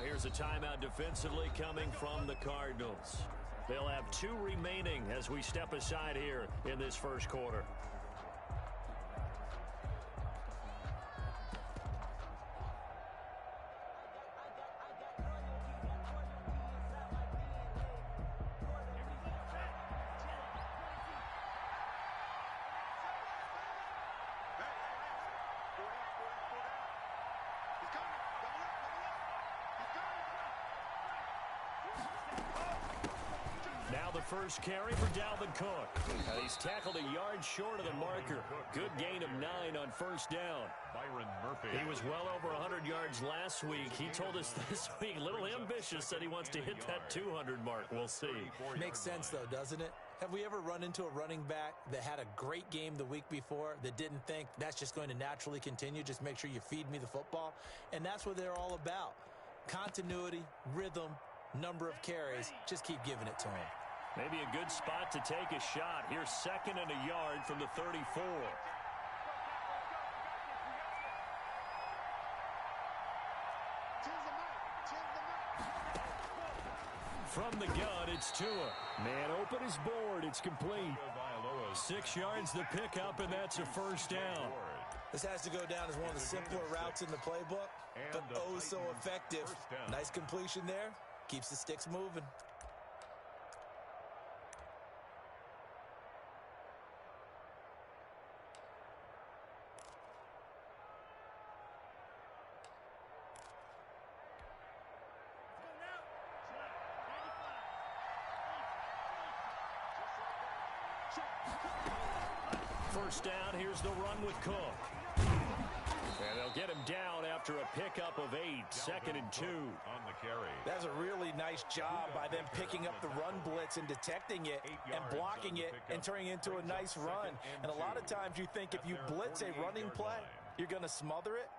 here's a timeout defensively coming from the Cardinals. They'll have 2 remaining as we step aside here in this first quarter. Now the first carry for Dalvin Cook. He's tackled a yard short of the marker. Good gain of 9 on first down. Byron Murphy. He was well over 100 yards last week. He told us this week, a little ambitious, said he wants to hit that 200 mark. We'll see. Makes sense, though, doesn't it? Have we ever run into a running back that had a great game the week before that didn't think that's just going to naturally continue? Just make sure you feed me the football. And that's what they're all about. Continuity, rhythm, number of carries. Just keep giving it to him. Maybe a good spot to take a shot. Here's 2nd and a yard from the 34. From the gun, it's Tua. Man open his board. It's complete. 6 yards the pickup, and that's a first down. This has to go down as one of the simpler routes in the playbook, but oh so effective. Nice completion there. Keeps the sticks moving. First down, here's the run with Cook. And they'll get him down after a pickup of 8, 2nd and 2. On the carry. That's a really nice job by them picking up the run blitz and detecting it and blocking it and turning it into a nice run. And a lot of times you think if you blitz a running play, you're going to smother it.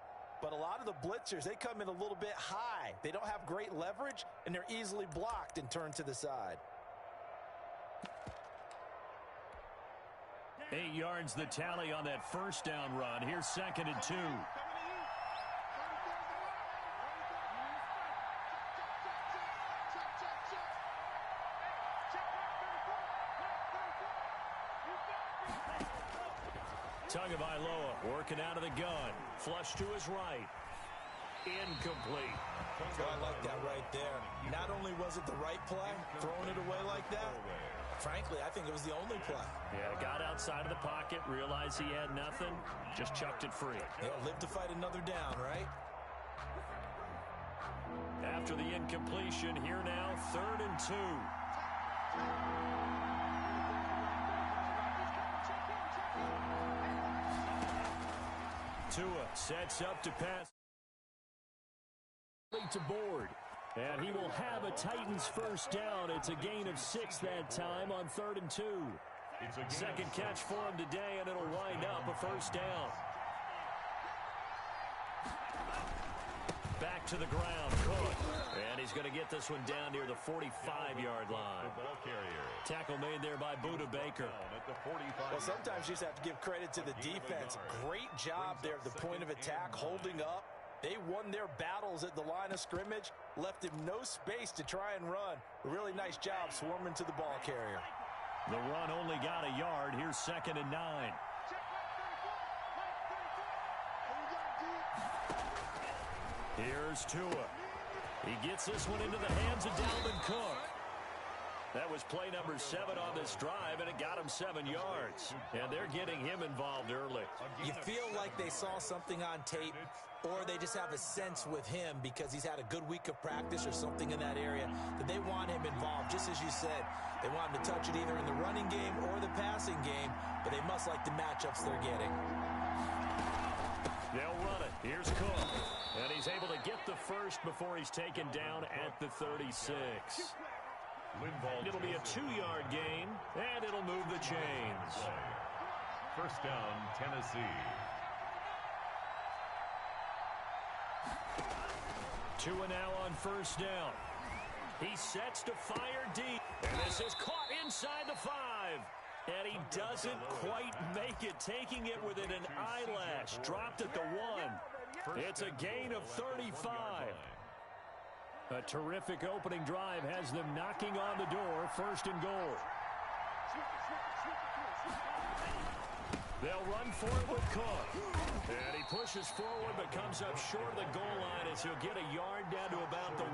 But a lot of the blitzers, they come in a little bit high. They don't have great leverage, and they're easily blocked and turned to the side. 8 yards the tally on that first down run. Here's 2nd and 2. Tagovailoa working out of the gun. Flush to his right. Incomplete. Oh, I like that right there. Not only was it the right play, throwing it away like that, frankly, I think it was the only play. Yeah, got outside of the pocket, realized he had nothing, just chucked it free. They'll live to fight another down, right? After the incompletion, here now, 3rd and 2. Tua sets up to pass to board. And he will have a Titans first down. It's a gain of 6 that time on 3rd and 2. Second catch for him today, and it'll wind up a first down. Back to the ground, Cook. And he's going to get this one down near the 45-yard line. Tackle made there by Buda Baker. Well, sometimes you just have to give credit to the defense. Great job there at the point of attack, holding up. They won their battles at the line of scrimmage, left him no space to try and run. A really nice job swarming to the ball carrier. The run only got a yard. Here's 2nd and 9. Here's Tua. He gets this one into the hands of Dalvin Cook. That was play number 7 on this drive, and it got him 7 yards. And they're getting him involved early. You feel like they saw something on tape, or they just have a sense with him because he's had a good week of practice or something in that area that they want him involved. Just as you said, they want him to touch it either in the running game or the passing game, but they must like the matchups they're getting. They'll run it. Here's Cook. And he's able to get the first before he's taken down at the 36. It'll be a 2-yard gain, and it'll move the chains. First down, Tennessee. Tua now on first down. He sets to fire deep. And this is caught inside the 5. And he doesn't quite make it, taking it within an eyelash. Dropped at the 1. It's a gain of 35. A terrific opening drive has them knocking on the door, 1st and goal. They'll run for it with Cook. And he pushes forward but comes up short of the goal line as he'll get a yard down to about the 1.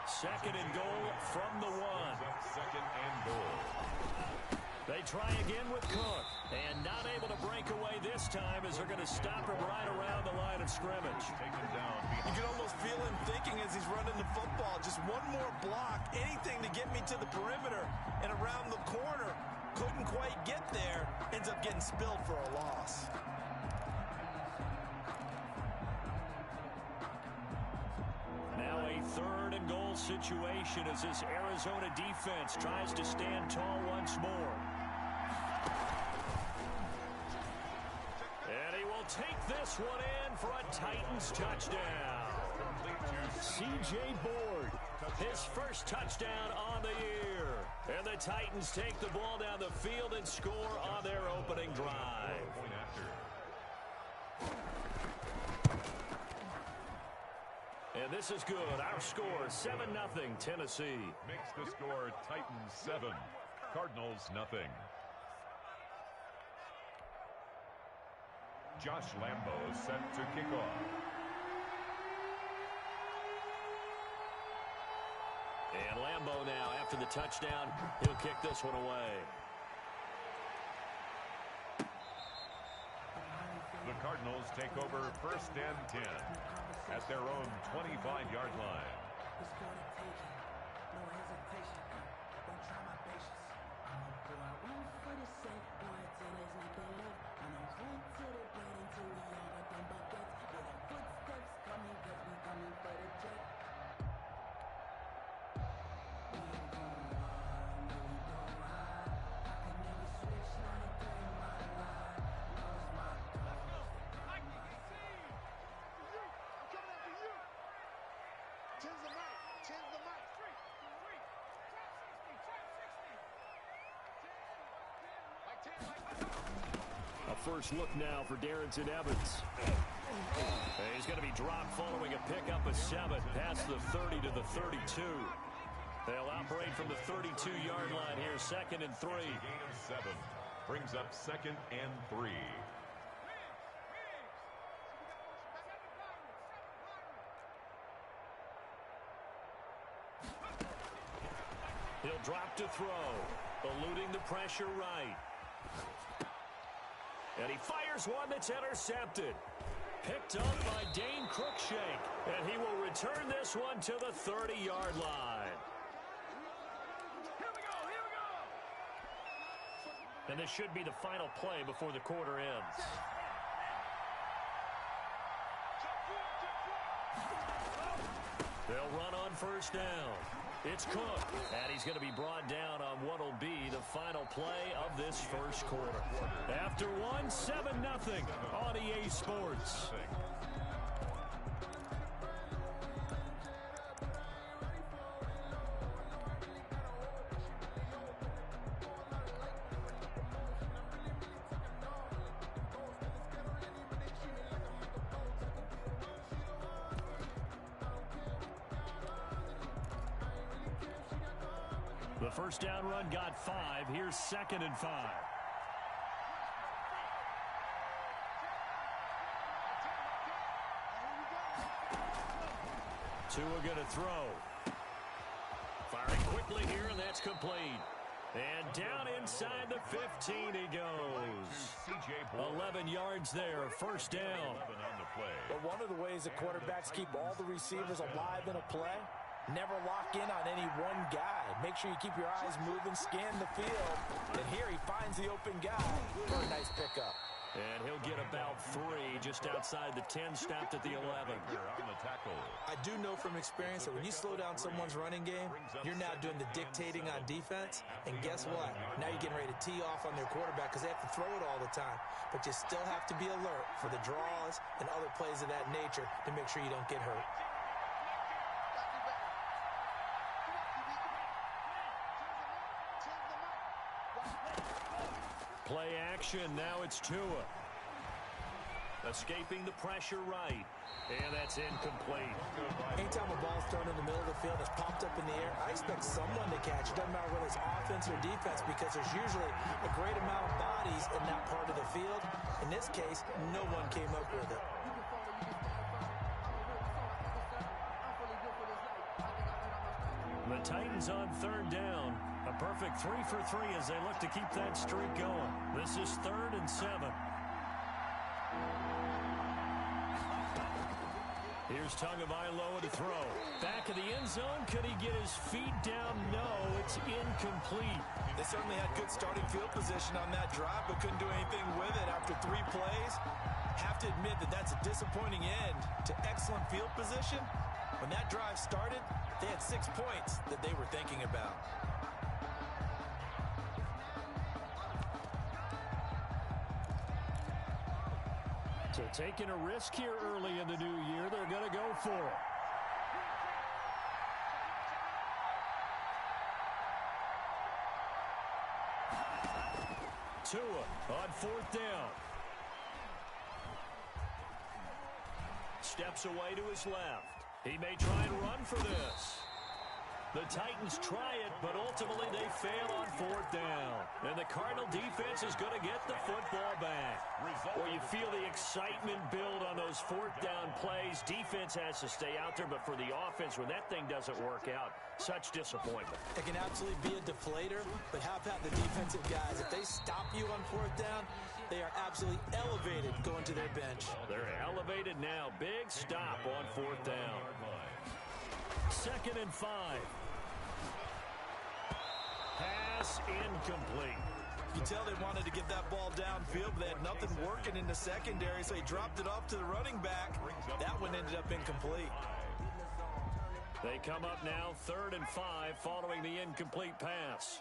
2nd and goal from the 1. 2nd and goal. They try again with Cook. And not able to break away this time as they're going to stop him right around the line of scrimmage. Take him down. You can almost feel him thinking as he's running the football. Just one more block, anything to get me to the perimeter and around the corner. Couldn't quite get there. Ends up getting spilled for a loss. Now a 3rd and goal situation as this Arizona defense tries to stand tall once more. And he will take this one in for a Titans touchdown. C.J. Board, his first touchdown on the year. And the Titans take the ball down the field and score on their opening drive. And this is good. Our score, 7-0 Tennessee. Makes the score Titans 7, Cardinals nothing. Josh Lambo set to kick off. And Lambo now, after the touchdown, he'll kick this one away. The Cardinals take over 1st and 10 at their own 25-yard line. A first look now for Darrington Evans. He's going to be dropped following a pickup of 7 past the 30 to the 32. They'll operate from the 32-yard line here, 2nd and 3. Gain of 7 brings up 2nd and 3. He'll drop to throw, eluding the pressure right. And he fires one that's intercepted. Picked up by Dane Cruikshank. And he will return this one to the 30-yard line. Here we go, here we go. And this should be the final play before the quarter ends. They'll run on 1st down. It's Cook, and he's going to be brought down on what will be the final play of this first quarter. After one, 7-0 on EA Sports. The first down run got 5. Here's 2nd and 5. Tua going to throw. Firing quickly here, and that's complete. And down inside the 15 he goes. 11 yards there, first down. But one of the ways that quarterbacks keep all the receivers alive in a play, never lock in on any one guy. Make sure you keep your eyes moving, scan the field. And here he finds the open guy for a nice pickup. And he'll get about 3 just outside the 10, stopped at the 11. On the tackle. I do know from experience that when you slow down someone's running game, you're now doing the dictating on defense. And guess what? Now you're getting ready to tee off on their quarterback because they have to throw it all the time. But you still have to be alert for the draws and other plays of that nature to make sure you don't get hurt. Play action, now it's Tua. Escaping the pressure right. And that's incomplete. Anytime a ball's thrown in the middle of the field, it's popped up in the air, I expect someone to catch it. Doesn't matter whether it's offense or defense, because there's usually a great amount of bodies in that part of the field. In this case, no one came up with it. The Titans on third down. A perfect 3 for 3 as they look to keep that streak going. This is 3rd and 7. Here's Tagovailoa to throw. Back of the end zone. Could he get his feet down? No, it's incomplete. They certainly had good starting field position on that drive, but couldn't do anything with it after 3 plays. Have to admit that that's a disappointing end to excellent field position. When that drive started, they had 6 points that they were thinking about. So taking a risk here early in the new year, they're going to go for it. Tua on 4th down. Steps away to his left. He may try and run for this. The Titans try it, but ultimately they fail on 4th down. And the Cardinal defense is going to get the football back. Well, you feel the excitement build on those 4th down plays. Defense has to stay out there, but for the offense, when that thing doesn't work out, such disappointment. It can absolutely be a deflator, but how about the defensive guys? If they stop you on 4th down, they are absolutely elevated going to their bench. They're elevated now. Big stop on 4th down. 2nd and 5. Pass incomplete. You can tell they wanted to get that ball downfield, but they had nothing working in the secondary, so he dropped it off to the running back. That one ended up incomplete. They come up now 3rd and 5 following the incomplete pass.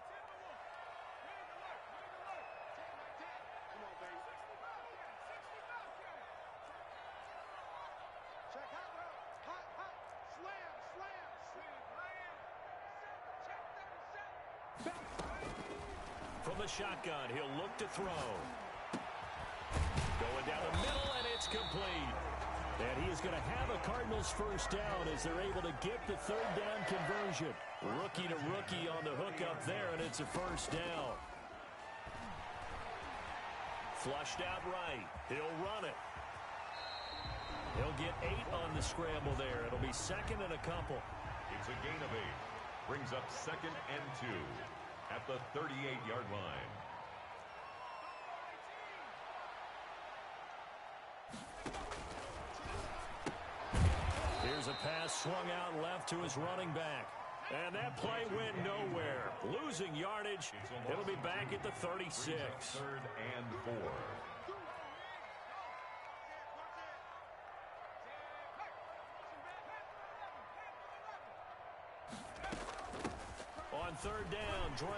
From the shotgun, he'll look to throw. Going down the middle, and it's complete. And he is going to have a Cardinals first down as they're able to get the 3rd down conversion. Rookie to rookie on the hook up there, and it's a first down. Flushed out right. He'll run it. He'll get 8 on the scramble there. It'll be 2nd and a couple. It's a gain of 8. Brings up 2nd and 2 at the 38-yard line. Here's a pass swung out left to his running back. And that play went nowhere. Losing yardage. It'll be back at the 36. 3rd and 4. On 3rd down, Drake.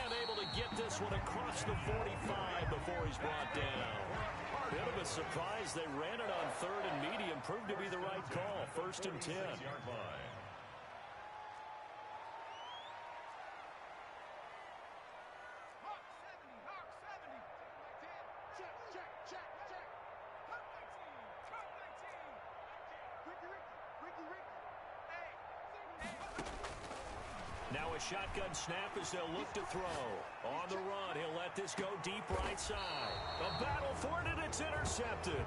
And able to get this one across the 45 before he's brought down. Bit of a surprise. They ran it on 3rd and medium. Proved to be the right call. 1st and 10. Now a shotgun snap as they'll look to throw. On the run, he'll let this go deep right side. A battle for it, and it's intercepted.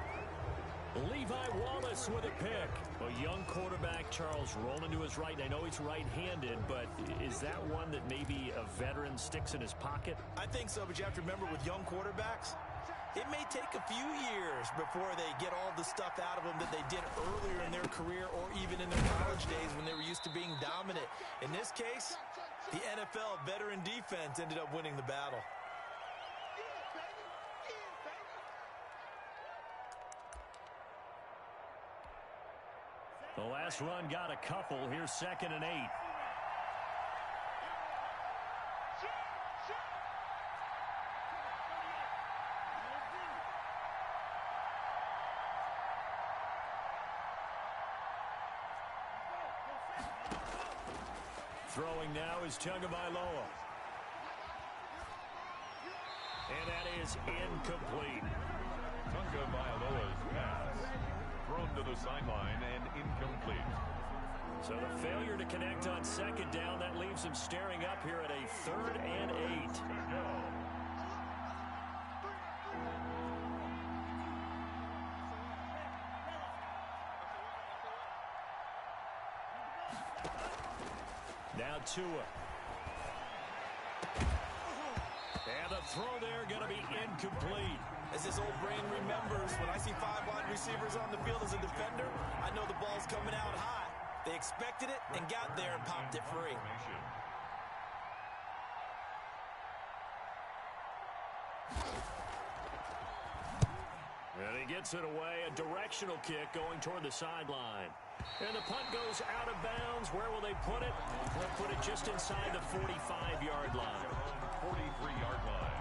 Levi Wallace with a pick. A young quarterback, Charles, rolling to his right. I know he's right-handed, but is that one that maybe a veteran sticks in his pocket? I think so, but you have to remember with young quarterbacks, it may take a few years before they get all the stuff out of them that they did earlier in their career or even in their college days when they were used to being dominant. In this case, the NFL veteran defense ended up winning the battle. The last run got a couple. Here's 2nd and 8. Throwing now is Tagovailoa. And that is incomplete. Tagovailoa sideline and incomplete. So the failure to connect on second down, that leaves him staring up here at a 3rd and 8. Now Tua. And the throw there going to be incomplete. As this old brain remembers, when I see 5 wide receivers on the field as a defender, I know the ball's coming out high. They expected it and got there and popped it free. And he gets it away, a directional kick going toward the sideline. And the punt goes out of bounds. Where will they put it? They'll put it just inside the 45-yard line. 43-yard line.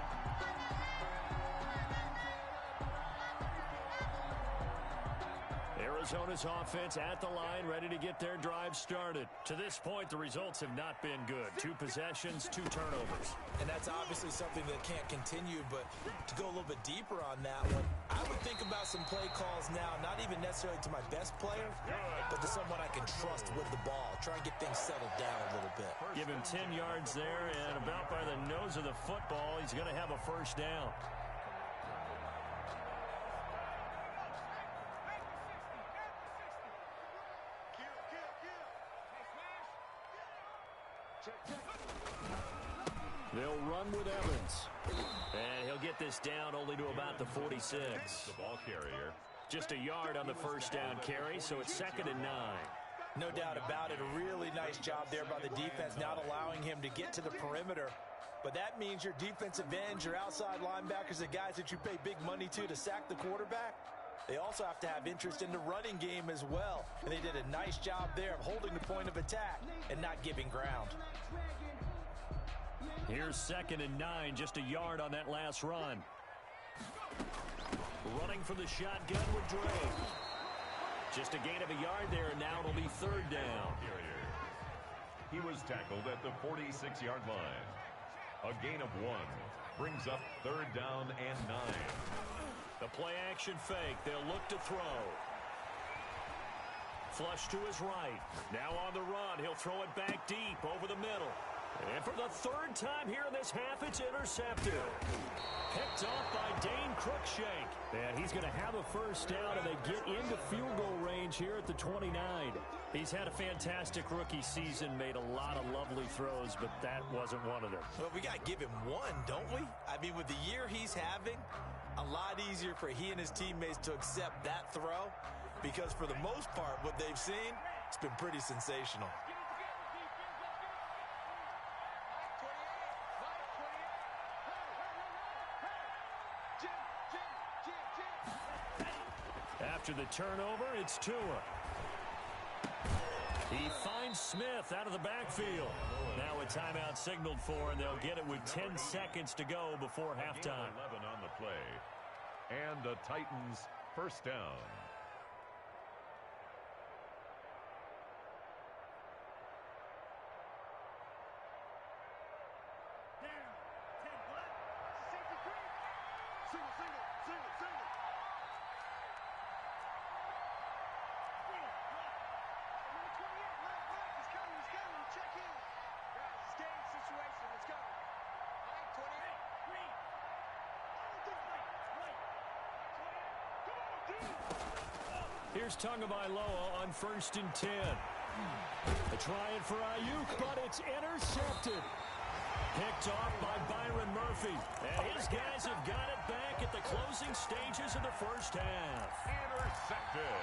Arizona's offense at the line, ready to get their drive started. To this point, the results have not been good. 2 possessions, 2 turnovers. And that's obviously something that can't continue, but to go a little bit deeper on that one, I would think about some play calls now, not even necessarily to my best player, but to someone I can trust with the ball. Try and get things settled down a little bit. Give him 10 yards there, and about by the nose of the football, he's going to have a first down. They'll run with Evans. And he'll get this down only to about the 46. The ball carrier. Just a yard on the first down carry, so it's 2nd and 9. No doubt about it. A really nice job there by the defense, not allowing him to get to the perimeter. But that means your defensive ends, your outside linebackers, the guys that you pay big money to sack the quarterback, they also have to have interest in the running game as well. And they did a nice job there of holding the point of attack and not giving ground. Here's 2nd and 9, just a yard on that last run. Running for the shotgun with Dre. Just a gain of a yard there, and now it'll be 3rd down. He was tackled at the 46-yard line. A gain of 1 brings up 3rd down and 9. The play-action fake. They'll look to throw. Flush to his right. Now on the run. He'll throw it back deep over the middle. And for the 3rd time here in this half, it's intercepted. Picked off by Dane Cruikshank. And he's going to have a first down, and they get into field goal range here at the 29. He's had a fantastic rookie season, made a lot of lovely throws, but that wasn't one of them. Well, we got to give him one, don't we? I mean, with the year he's having, a lot easier for he and his teammates to accept that throw, because for the most part, what they've seen, it's been pretty sensational. After the turnover, it's Tua. He finds Smith out of the backfield. Now a timeout signaled for, and they'll get it with 10 seconds to go before halftime. 11 on the play. And the Titans first down. Here's Tagovailoa on 1st and 10. They're trying for Ayuk, but it's intercepted. Picked off by Byron Murphy. And his guys have got it back at the closing stages of the first half. Intercepted.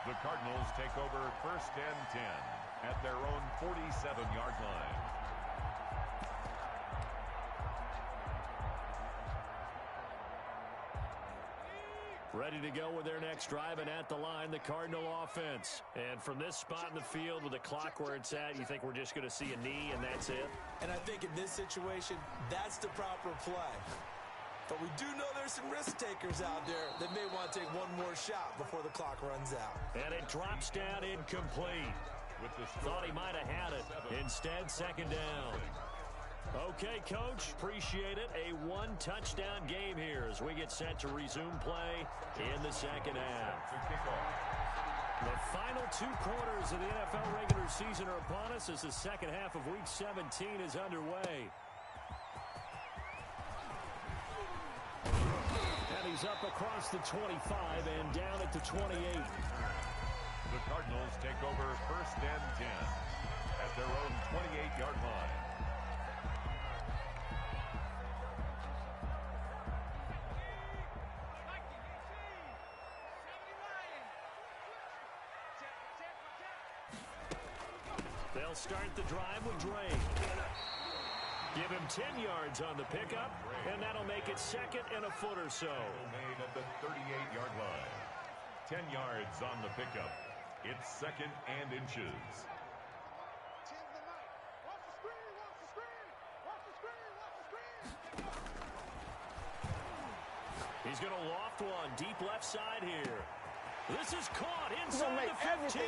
The Cardinals take over 1st and 10 at their own 47-yard line. Ready to go with their next drive, and at the line, the Cardinal offense. And from this spot in the field with the clock where it's at, you think we're just going to see a knee and that's it? And I think in this situation, that's the proper play. But we do know there's some risk takers out there that may want to take one more shot before the clock runs out. And it drops down incomplete. Thought he might have had it. Instead, 2nd down. Okay, Coach, appreciate it. A one-touchdown game here as we get set to resume play in the second half. The final 2 quarters of the NFL regular season are upon us as the second half of Week 17 is underway. And he's up across the 25 and down at the 28. The Cardinals take over 1st and 10 at their own 28-yard line. They'll start the drive with Dre. Give him 10 yards on the pickup, and that'll make it 2nd and a foot or so. Made at the 38-yard line. 10 yards on the pickup. It's 2nd and inches. He's going to loft one deep left side here. This is caught inside the 15.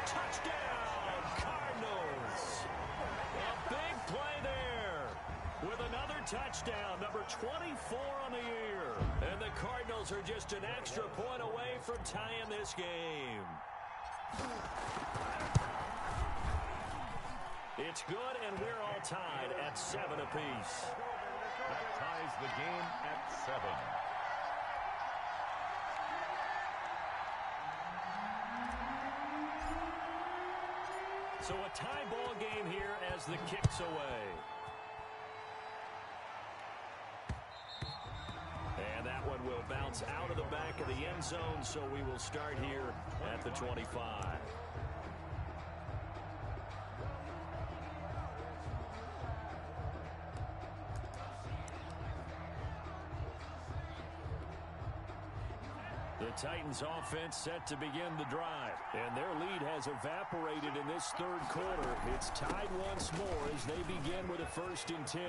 Touchdown, Cardinals. A big play there with another touchdown, number 24 on the year. And the Cardinals are just an extra point away from tying this game. It's good, and we're all tied at 7 apiece. That ties the game at 7. So a tie ball game here as the kick's away. And that one will bounce out of the back of the end zone, so we will start here at the 25. The Titans offense set to begin the drive, and their lead has evaporated in this 3rd quarter. It's tied once more as they begin with a 1st and 10.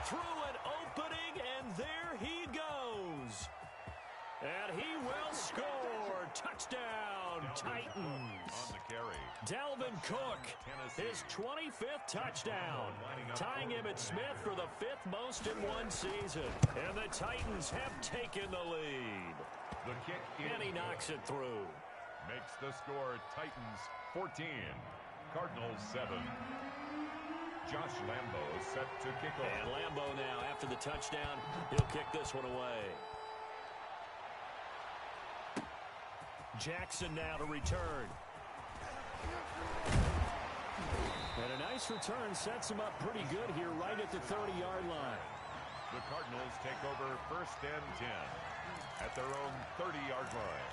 Through an opening, and there he goes. And he will score. Touchdown, Titans. On the carry. Dalvin Cook, his 25th touchdown, tying him at Smith for the 5th most in one season. And the Titans have taken the lead. The kick and he knocks it through. Makes the score Titans 14, Cardinals 7. Josh Lambo set to kick off. And Lambo now, after the touchdown, he'll kick this one away. Jackson now to return. And a nice return sets him up pretty good here right at the 30-yard line. The Cardinals take over 1st and 10 at their own 30-yard line.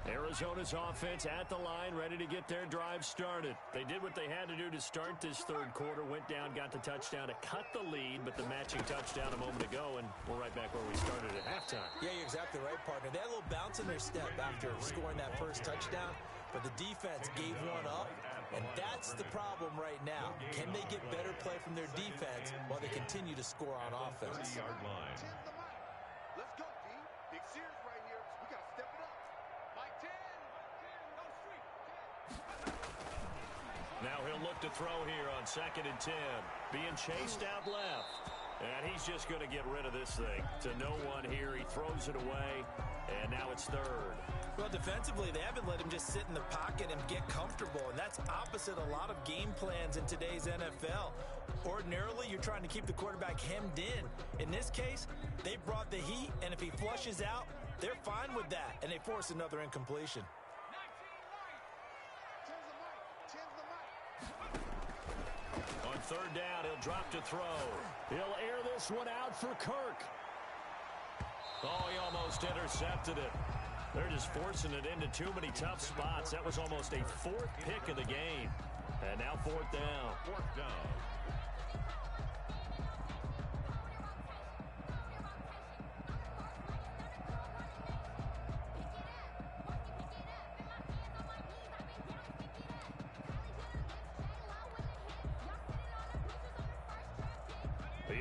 Arizona's offense at the line, ready to get their drive started. They did what they had to do to start this 3rd quarter, went down, got the touchdown to cut the lead, but the matching touchdown a moment ago, and we're right back where we started at halftime. Yeah, you're exactly right, partner. They had a little bounce in their step after scoring that first touchdown, but the defense gave one up, and that's the problem right now. Can they get better play from their defense while they continue to score on offense? 30-yard line. Let's go, D. Big Sears right here. We got to step it up. Mike 10. Go street. Now he'll look to throw here on 2nd and 10. Being chased out left. And he's just going to get rid of this thing. To no one here. He throws it away. And now it's 3rd. Well, defensively, they haven't let him just sit in the pocket and get comfortable, and that's opposite a lot of game plans in today's NFL. Ordinarily, you're trying to keep the quarterback hemmed in. In this case, they brought the heat, and if he flushes out, they're fine with that, and they force another incompletion. On 3rd down, he'll drop to throw. He'll air this one out for Kirk. Oh, he almost intercepted it. They're just forcing it into too many tough spots. That was almost a 4th pick of the game. And now 4th down. 4th down.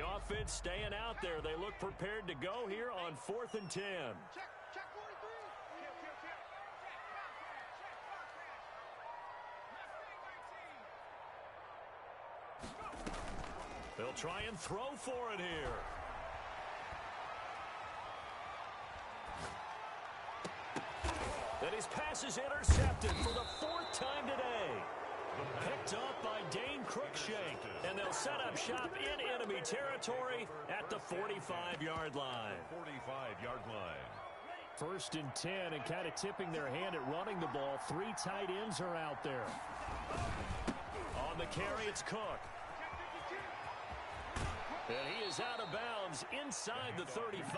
The offense staying out there. They look prepared to go here on 4th and 10. Check 43. They'll try and throw for it here. And his pass is intercepted for the 4th time today. Picked up by Dane Cruikshank, and they'll set up shop in enemy territory at the 45-yard line. 45-yard line. 1st and 10, and kind of tipping their hand at running the ball. 3 tight ends are out there. On the carry, it's Cook. And he is out of bounds inside the 35.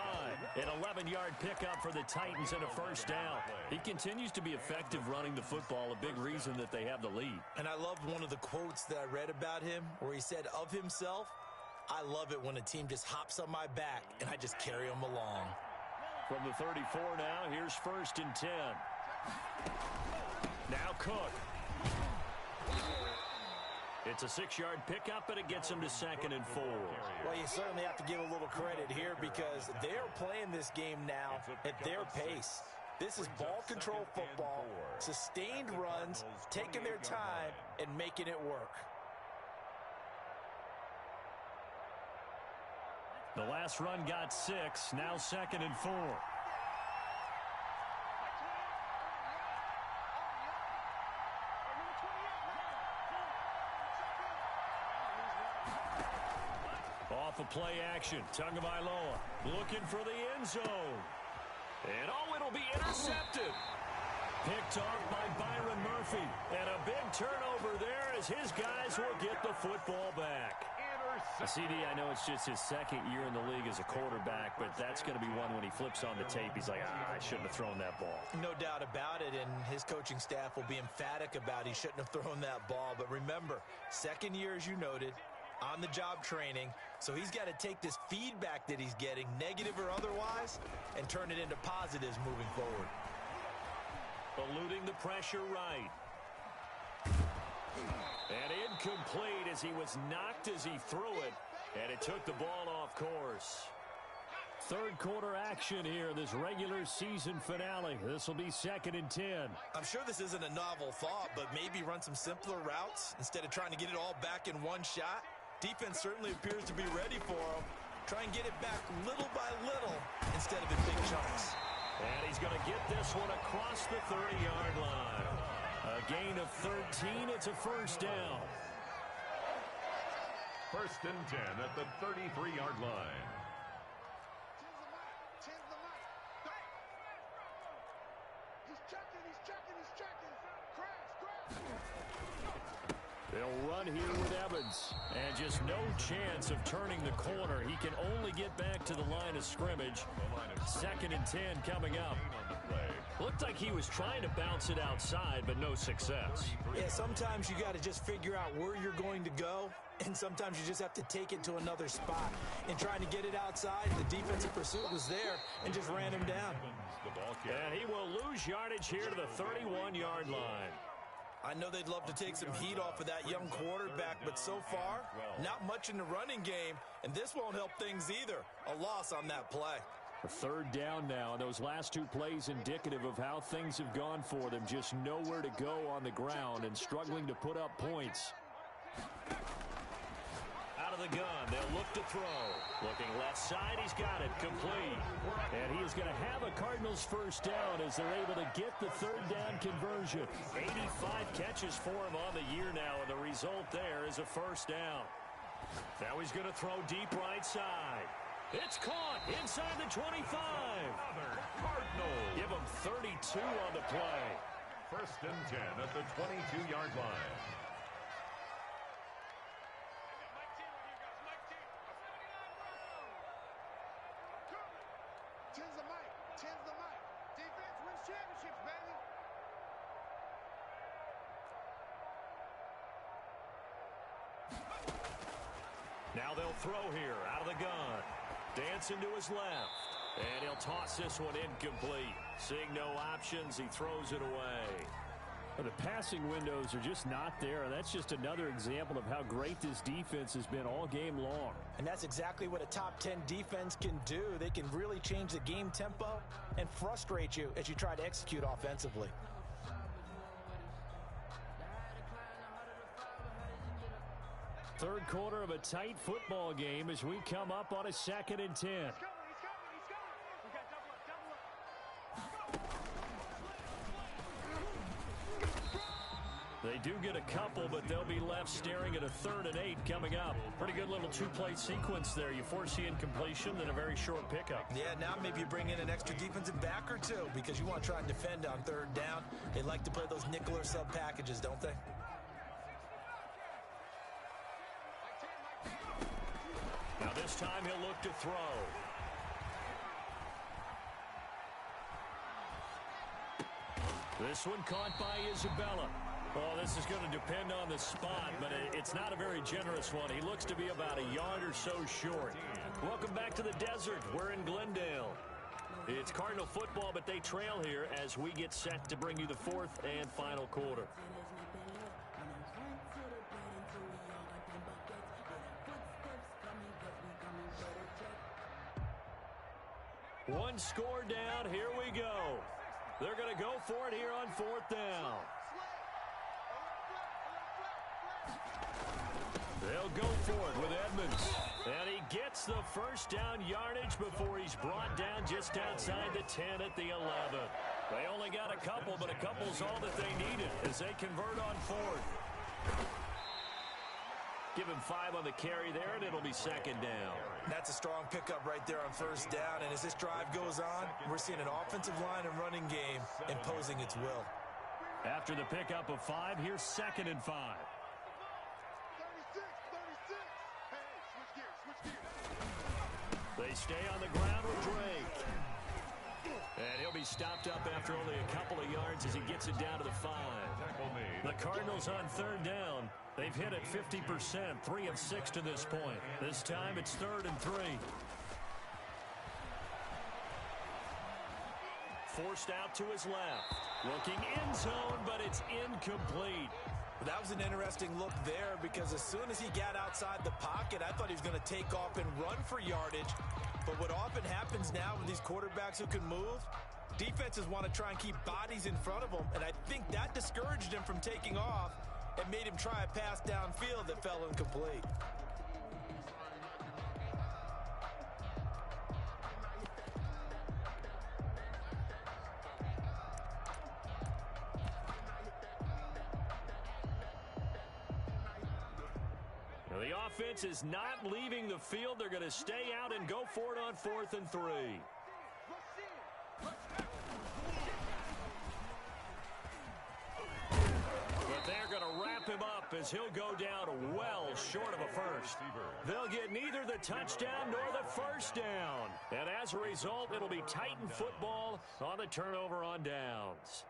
An 11-yard pickup for the Titans and a 1st down. He continues to be effective running the football, a big reason that they have the lead. And I love one of the quotes that I read about him where he said of himself, "I love it when a team just hops on my back and I just carry them along." From the 34 now, here's 1st and 10. Now Cook. It's a 6-yard pickup, and it gets him to 2nd and 4. Well, you certainly have to give a little credit here because they're playing this game now at their pace. This is ball control football, sustained runs, taking their time, and making it work. The last run got 6, now 2nd and 4. Off of play action, Tagovailoa looking for the end zone. And it'll be intercepted. Picked off by Byron Murphy. And a big turnover there as his guys will get the football back. CD, I know it's just his 2nd year in the league as a quarterback, but that's going to be one when he flips on the tape. He's like, I shouldn't have thrown that ball. No doubt about it, and his coaching staff will be emphatic about he shouldn't have thrown that ball. But remember, 2nd year, as you noted, on-the-job training, so he's got to take this feedback that he's getting, negative or otherwise, and turn it into positives moving forward. Eluding the pressure right. And incomplete as he was knocked as he threw it, and it took the ball off course. 3rd quarter action here, this regular season finale. This will be 2nd and 10. I'm sure this isn't a novel thought, but maybe run some simpler routes instead of trying to get it all back in one shot. Defense certainly appears to be ready for him. Try and get it back little by little instead of in big chunks. And he's going to get this one across the 30-yard line. A gain of 13. It's a 1st down. 1st and 10 at the 33-yard line. They'll run here with Evans. And just no chance of turning the corner. He can only get back to the line of scrimmage. 2nd and 10 coming up. Looked like he was trying to bounce it outside, but no success. Yeah, sometimes you got to just figure out where you're going to go, and sometimes you just have to take it to another spot. In trying to get it outside, the defensive pursuit was there and just ran him down. And he will lose yardage here to the 31-yard line. I know they'd love to take some heat off of that young quarterback, but so far, not much in the running game, and this won't help things either. A loss on that play. A 3rd down now, and those last 2 plays indicative of how things have gone for them. Just nowhere to go on the ground and struggling to put up points. Out of the gun, they'll look to throw. Looking left side, he's got it, complete. And he is going to have a Cardinals 1st down as they're able to get the 3rd down conversion. 85 catches for him on the year now, and the result there is a 1st down. Now he's going to throw deep right side. It's caught inside the 25. Cardinals. Give him 32 on the play. 1st and 10 at the 22-yard line. Tens the mic. Defense wins championships, baby. Now they'll throw here out of the gun. Dancing to his left. And he'll toss this one incomplete. Seeing no options, he throws it away. Well, the passing windows are just not there, and that's just another example of how great this defense has been all game long. And that's exactly what a top 10 defense can do. They can really change the game tempo and frustrate you as you try to execute offensively. Third quarter of a tight football game as we come up on a 2nd and 10. They do get a couple, but they'll be left staring at a 3rd and 8 coming up. Pretty good little two-play sequence there. You force the incompletion, then a very short pickup. Yeah, now maybe you bring in an extra defensive back or two because you want to try and defend on 3rd down. They like to play those nickel or sub packages, don't they? Now this time he'll look to throw. This one caught by Isabella. Oh, this is going to depend on the spot, but it's not a very generous one. He looks to be about a yard or so short. Welcome back to the desert. We're in Glendale. It's Cardinal football, but they trail here as we get set to bring you the 4th and final quarter. One score down. Here we go. They're going to go for it here on 4th down. They'll go for it with Edmonds. And he gets the first down yardage before he's brought down just outside the 10 at the 11. They only got a couple, but a couple's all that they needed as they convert on 4th. Give him 5 on the carry there, and it'll be 2nd down. That's a strong pickup right there on 1st down. And as this drive goes on, we're seeing an offensive line and running game imposing its will. After the pickup of 5, here's 2nd and 5. They stay on the ground with Drake. And he'll be stopped up after only a couple of yards as he gets it down to the 5. The Cardinals on 3rd down. They've hit it 50%, 3 of 6 to this point. This time it's 3rd and 3. Forced out to his left. Looking end zone, but it's incomplete. That was an interesting look there because as soon as he got outside the pocket, I thought he was going to take off and run for yardage. But what often happens now with these quarterbacks who can move, defenses want to try and keep bodies in front of them, and I think that discouraged him from taking off and made him try a pass downfield that fell incomplete. The offense is not leaving the field. They're going to stay out and go for it on 4th and 3. But they're going to wrap him up as he'll go down well short of a first. They'll get neither the touchdown nor the first down. And as a result, it'll be Titan football on the turnover on downs.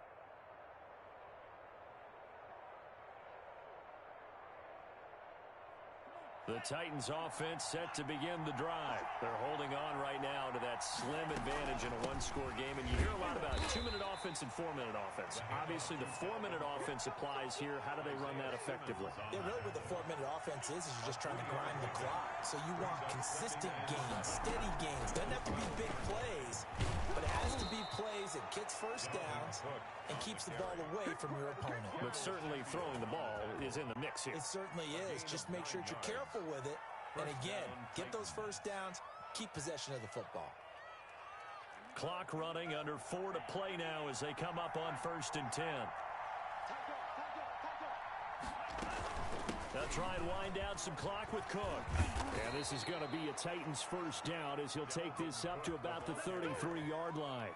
The Titans offense set to begin the drive. They're holding on right now to that slim advantage in a one-score game. And you hear a lot about 2-minute offense and 4-minute offense. Obviously, the 4-minute offense applies here. How do they run that effectively? Yeah, really what the 4-minute offense is you're just trying to grind the clock. So you want consistent gains, steady gains. Doesn't have to be big plays, but it has to be plays that gets first downs and keeps the ball away from your opponent. But certainly throwing the ball is in the mix here. It certainly is. Just make sure that you're careful with it. And again, get those first downs, keep possession of the football. Clock running, under 4 to play now as they come up on 1st and 10. They'll try and wind down some clock with Cook. And this is going to be a Titans first down as he'll take this up to about the 33-yard line.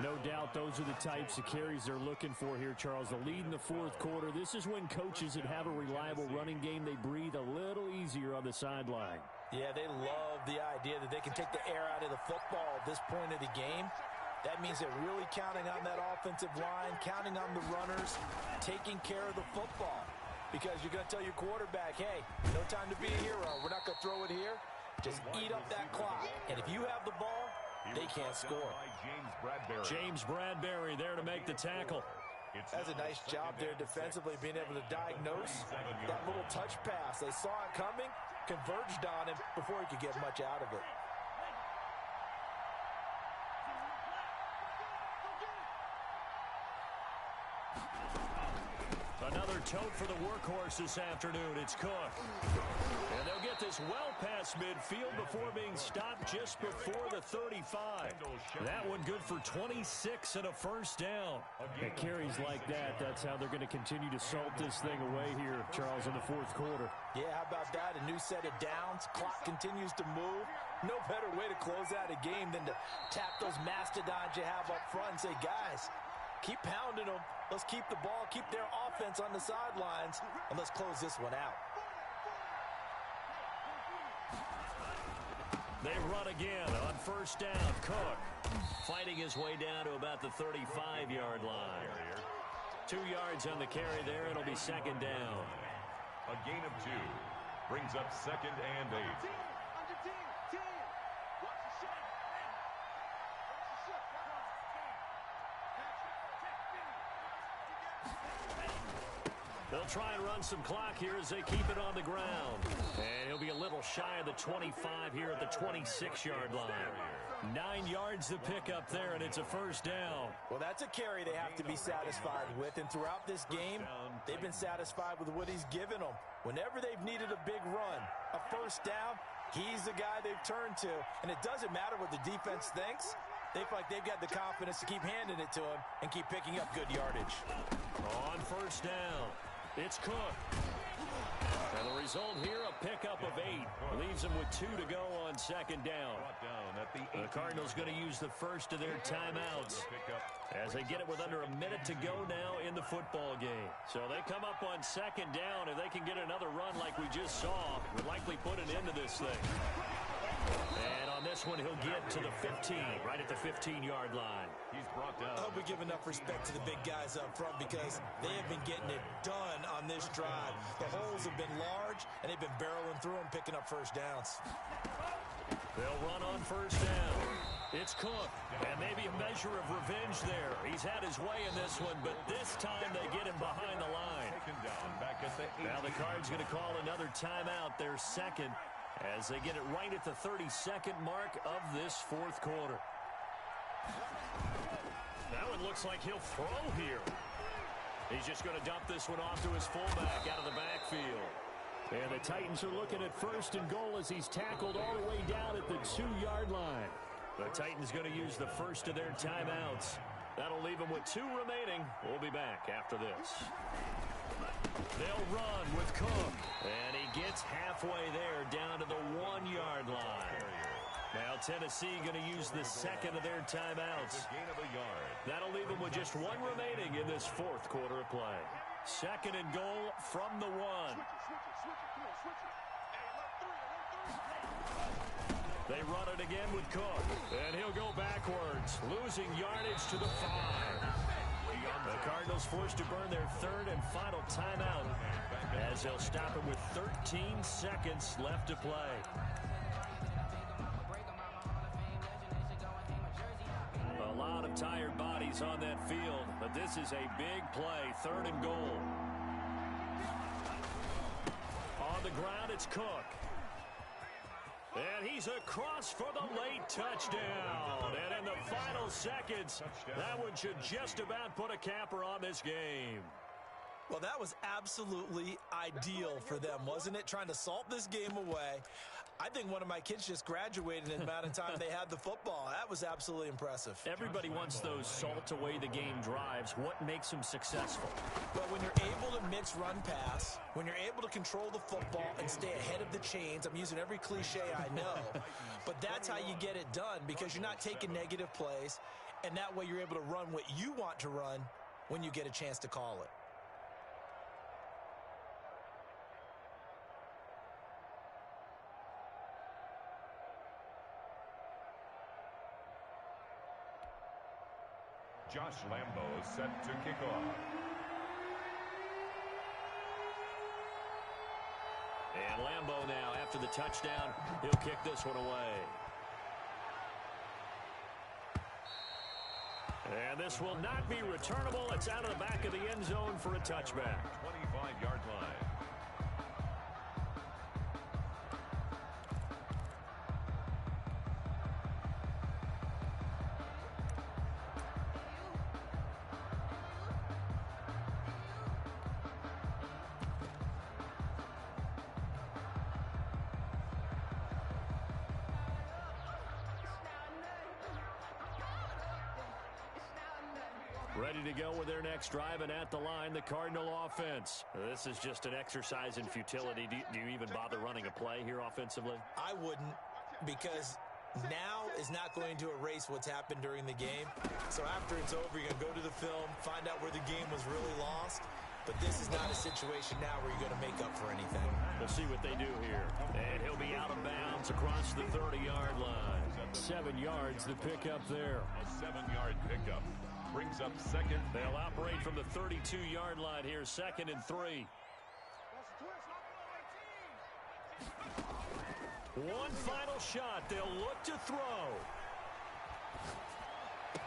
No doubt those are the types of carries they're looking for here, Charles. The lead in the 4th quarter. This is when coaches that have a reliable running game, they breathe a little easier on the sideline. Yeah, they love the idea that they can take the air out of the football at this point of the game. That means they're really counting on that offensive line, counting on the runners, taking care of the football. Because you're going to tell your quarterback, hey, no time to be a hero. We're not going to throw it here. Just eat up that clock. And if you have the ball, they can't score. James Bradbury there to make the tackle. That's a nice job there defensively, being able to diagnose that little touch pass. They saw it coming, converged on him before he could get much out of it. Another tote for the workhorse this afternoon. It's Cook. And they'll get this well past midfield before being stopped just before the 35. That one good for 26 and a first down. At carries like that, that's how they're going to continue to salt this thing away here, Charles, in the fourth quarter. Yeah, how about that? A new set of downs. Clock continues to move. No better way to close out a game than to tap those mastodons you have up front and say, guys, keep pounding them. Let's keep the ball, keep their offense on the sidelines, and let's close this one out. They run again on first down. Cook fighting his way down to about the 35-yard line. 2 yards on the carry there. It'll be second down. A gain of 2 brings up second and 8. They'll try and run some clock here as they keep it on the ground. And he'll be a little shy of the 25 here at the 26-yard line. 9 yards to pick up there, and it's a first down. Well, that's a carry they have to be satisfied with. And throughout this game, they've been satisfied with what he's given them. Whenever they've needed a big run, a first down, he's the guy they've turned to. And it doesn't matter what the defense thinks. They feel like they've got the confidence to keep handing it to him and keep picking up good yardage. On first down, it's Cook. And the result here, a pickup of 8. Leaves them with 2 to go on second down. The Cardinals going to use the first of their timeouts as they get it with under a minute to go now in the football game. So they come up on second down. If they can get another run like we just saw, would likely put an end to this thing. And on this one, he'll get to the 15, right at the 15-yard line. He's brought down. I hope we give enough respect to the big guys up front because they have been getting it done on this drive. The holes have been large, and they've been barreling through them, picking up first downs. They'll run on first down. It's Cook, and maybe a measure of revenge there. He's had his way in this one, but this time they get him behind the line. Now the Cards going to call another timeout, their second, as they get it right at the 32nd mark of this fourth quarter. That one looks like he'll throw here. He's just going to dump this one off to his fullback out of the backfield. And the Titans are looking at first and goal as he's tackled all the way down at the 2-yard line. The Titans going to use the first of their timeouts. That'll leave them with 2 remaining. We'll be back after this. They'll run with Cook, and he gets halfway there down to the 1-yard line. Now Tennessee going to use the second of their timeouts. That'll leave them with just 1 remaining in this fourth quarter of play. Second and goal from the 1. They run it again with Cook, and he'll go backwards, losing yardage to the 5. The Cardinals forced to burn their third and final timeout as they'll stop it with 13 seconds left to play. A lot of tired bodies on that field, but this is a big play, third and goal. On the ground, it's Cook. And he's across for the late touchdown. And in the final seconds, that one should just about put a capper on this game. Well, that was absolutely ideal for them, wasn't it? Trying to salt this game away. I think one of my kids just graduated in the amount of time they had the football. That was absolutely impressive. Everybody wants those salt-away-the-game drives. What makes them successful? But when you're able to mix run-pass, when you're able to control the football and stay ahead of the chains, I'm using every cliche I know, but that's how you get it done because you're not taking negative plays, and that way you're able to run what you want to run when you get a chance to call it. Josh Lambo set to kick off. And Lambo now, after the touchdown, he'll kick this one away. And this will not be returnable. It's out of the back of the end zone for a touchback. 25-yard line. Ready to go with their next drive, and at the line, the Cardinal offense. This is just an exercise in futility. Do you even bother running a play here offensively? I wouldn't, because now is not going to erase what's happened during the game. So after it's over, you're going to go to the film, find out where the game was really lost. But this is not a situation now where you're going to make up for anything. We'll see what they do here. And he'll be out of bounds across the 30-yard line. 7 yards, the pickup there. A 7-yard pickup. Brings up second. They'll operate from the 32-yard line here, 2nd and 3. One final shot. They'll look to throw.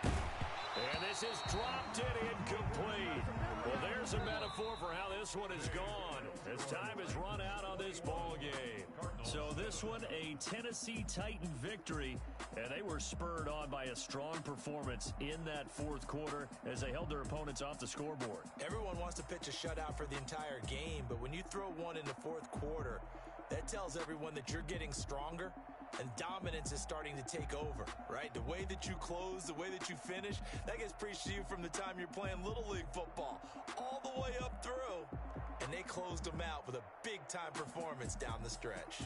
And this is dropped in incomplete. Well, there's a metaphor for how this one is gone. As time has run out on this ball game. So this one, a Tennessee Titan victory. And they were spurred on by a strong performance in that fourth quarter as they held their opponents off the scoreboard. Everyone wants to pitch a shutout for the entire game, but when you throw one in the fourth quarter, that tells everyone that you're getting stronger and dominance is starting to take over, right? The way that you close, the way that you finish, that gets preached to you from the time you're playing Little League football all the way up through. And they closed them out with a big-time performance down the stretch.